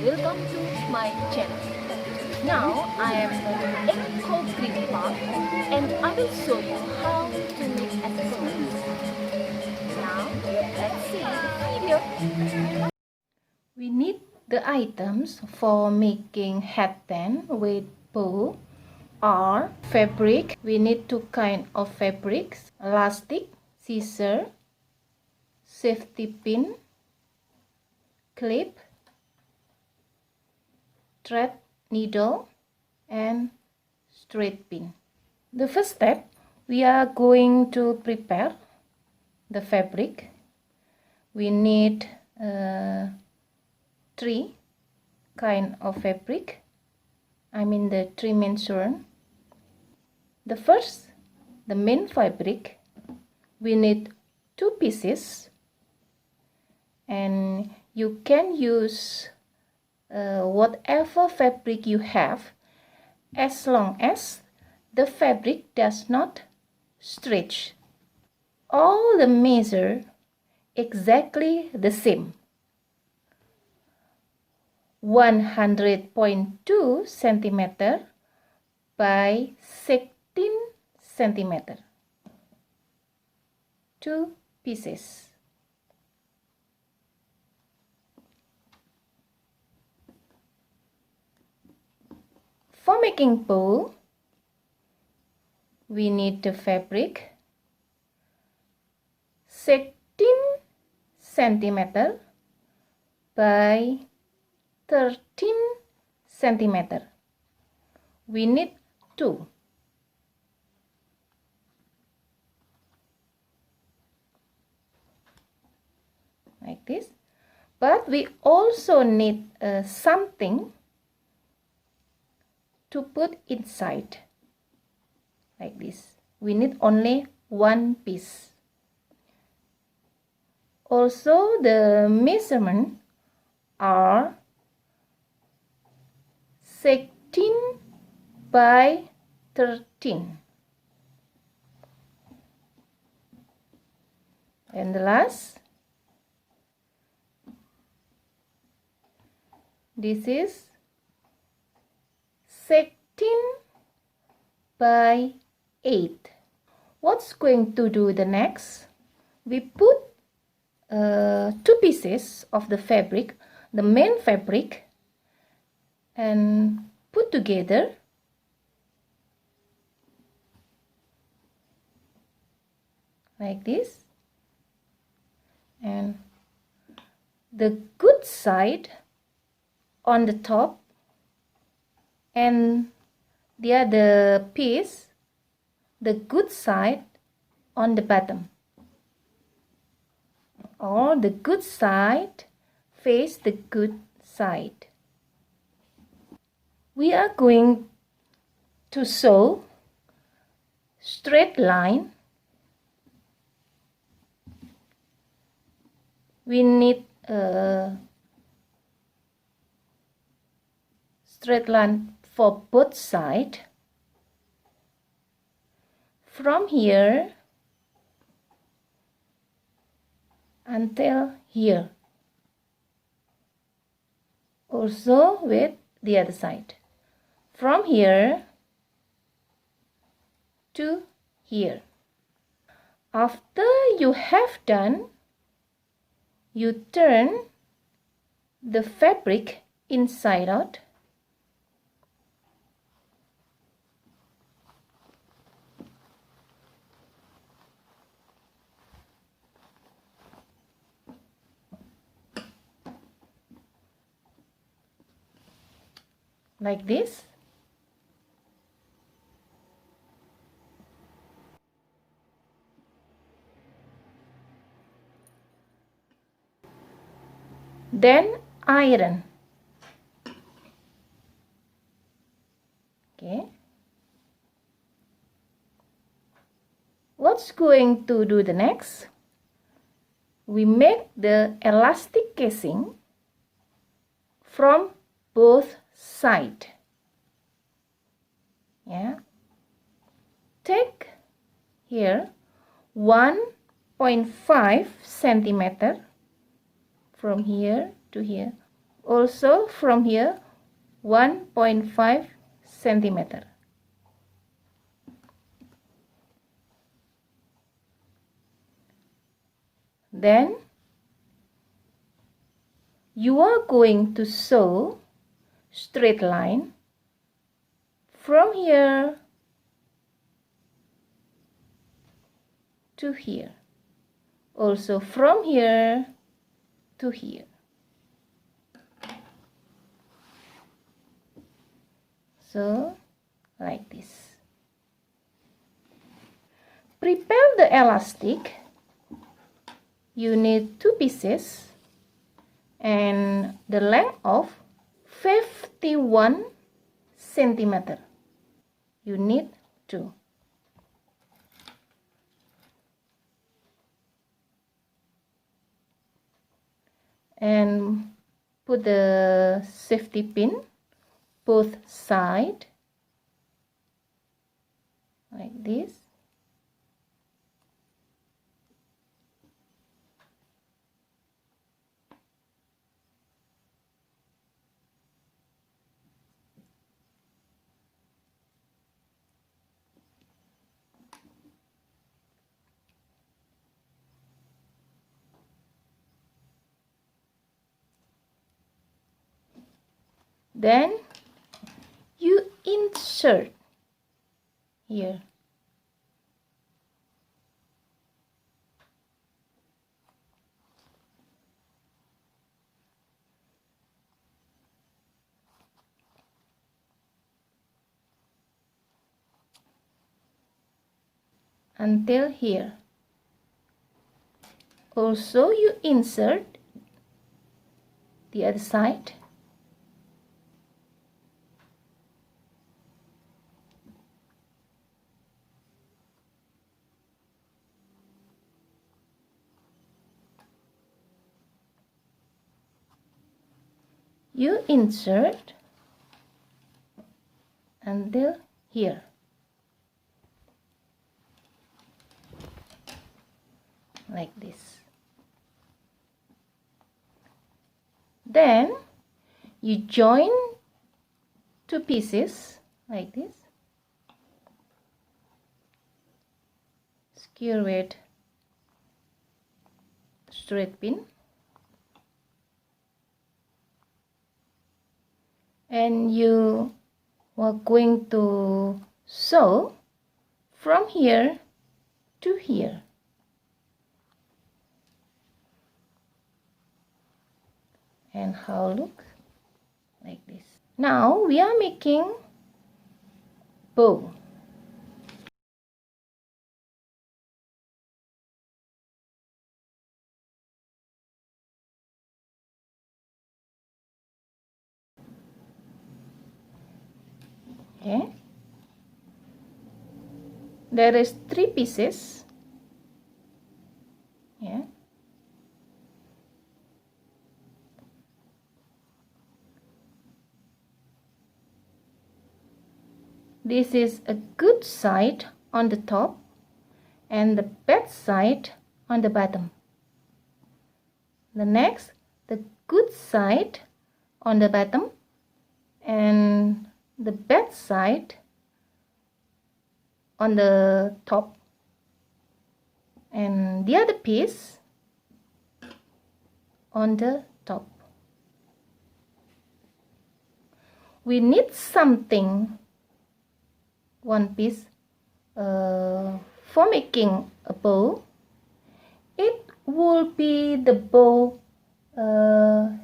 welcome to my channel. Now I am on Eco Green Park and I will show you how to make experiments. Now let's see the video. We need the items for making headband with bow or fabric. We need two kinds of fabrics: elastic, scissor, safety pin, clip, thread needle, and straight pin. The first step, we are going to prepare the fabric. We need three kind of fabric. I mean the three main yarn. The first, the main fabric, we need two pieces, and you can use whatever fabric you have, as long as the fabric does not stretch. All the measure exactly the same. 100.2 centimeter by 16 centimeter. Two pieces. For making bow, we need the fabric 16 centimeter by 13 centimeter. We need two. Like this. But we also need something to put inside. Like this. We need only one piece. Also, the measurement are 16 by 13. And the last, this is 16 by 8. What's going to do the next? We put two pieces of the fabric, the main fabric, and put together like this, and the good side on the top and the other piece, the good side on the bottom, or the good side face the good side. We are going to sew straight line. We need a straight line for both sides. From here until here. Also with the other side. From here to here. After you have done, you turn the fabric inside out. Like this. Then iron. Okay. What's going to do the next? We make the elastic casing from both sides. Yeah. Take here 1.5 centimeter from here to here. Also from here 1.5 centimeter. Then you are going to sew straight line from here to here. Also from here to here. So like this. Prepare the elastic. You need 2 pieces and the length of 51 centimeter. You need 2. And put the safety pin both side like this. Then you insert here. Until here. Also you insert the other side. You insert until here. Like this. Then you join 2 pieces like this. Secure with straight pin. And you are going to sew from here to here. And how look like this. Now we are making bow. Okay. There is 3 pieces. Yeah. This is a good side on the top and the bad side on the bottom. The next, the good side on the bottom and the bad side on the top, and the other piece on the top. We need something, one piece for making a bow. It will be the bow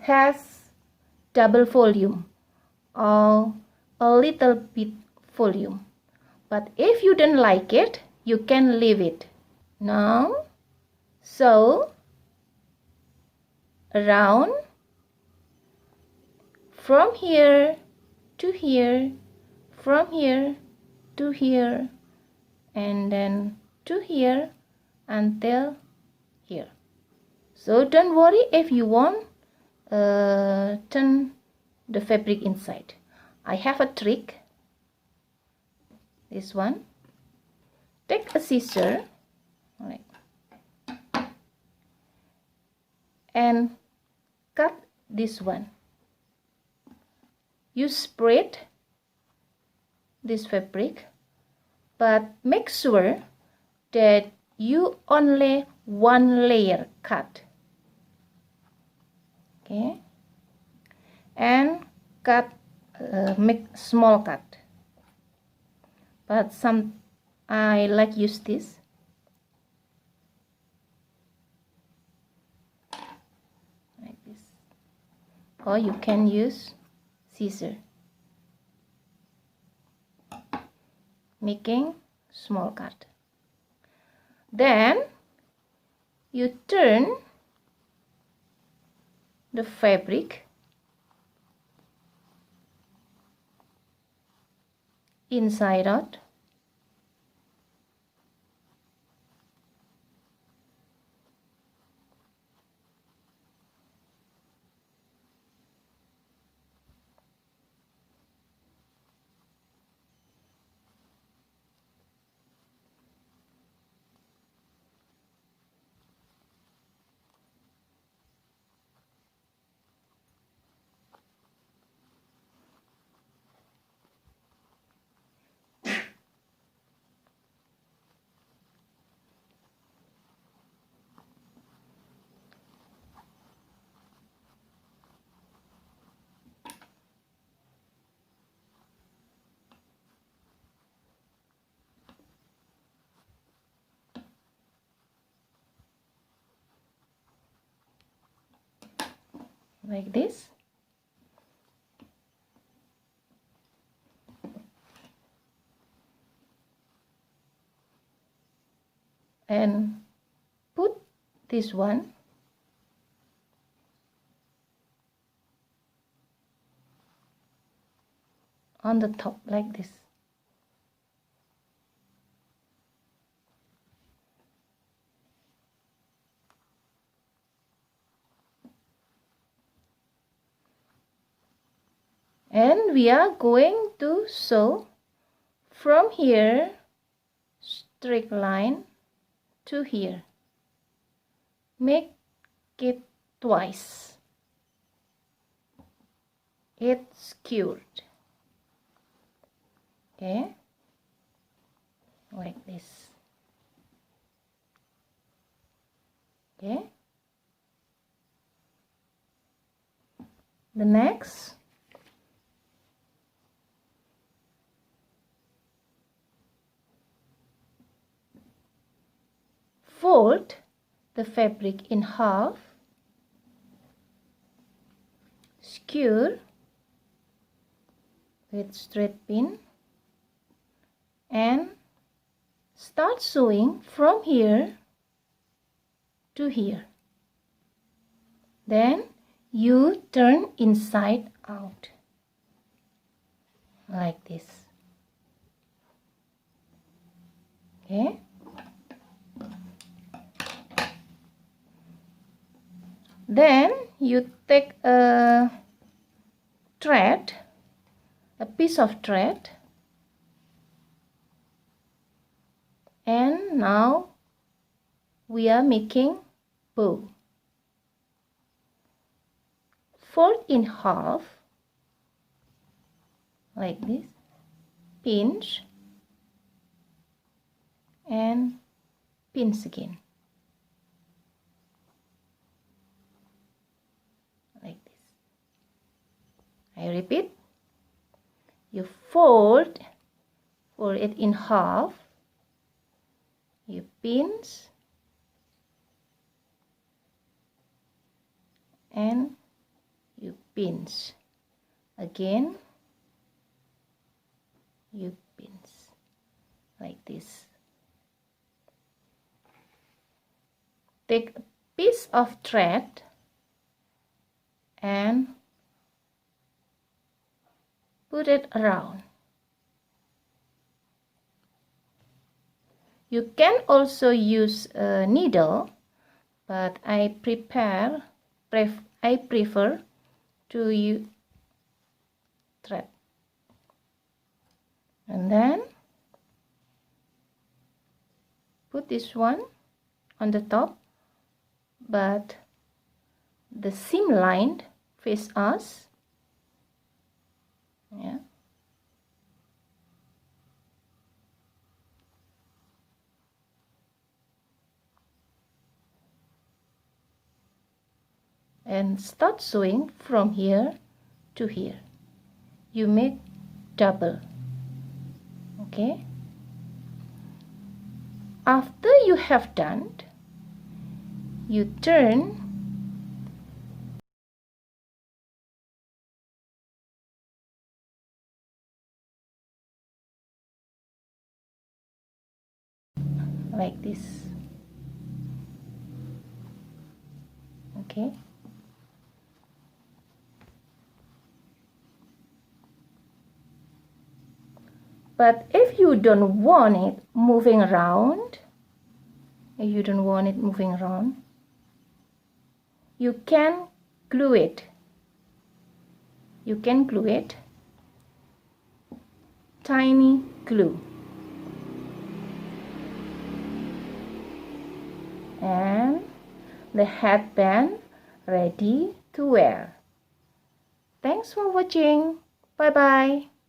has double volume or a little bit volume. But if you don't like it, you can leave it. Now, sew around from here to here, from here to here, and then to here until here. So don't worry if you want turn the fabric inside. I have a trick. This one. Take a scissor, right, and cut this one. you spread this fabric, but make sure that you only one layer cut. Okay, and cut, make small cut, but I like use this. Like this, or you can use scissor, making small cut. Then you turn the fabric inside out, like this. And put this one on the top like this. And we are going to sew from here, straight line to here. Make it twice. It's skewed. Okay, like this. Okay, the next, fold the fabric in half, skewer with straight pin, and start sewing from here to here. Then you turn inside out like this. Okay, then you take a thread, a piece of thread, and now we are making bow. Fold in half like this, pinch and pinch again like this. I repeat, you fold it in half, you pinch and you pinch again, you pinch like this. Take a piece of thread and put it around. You can also use a needle, but I prefer to use thread. And then put this one on the top, but the seam line face us, Yeah. And start sewing from here to here. You make double. Okay. After you have done, you turn like this. Okay. But if you don't want it moving around, you can glue it. You can glue it. Tiny glue. And the headband ready to wear. Thanks for watching. Bye bye.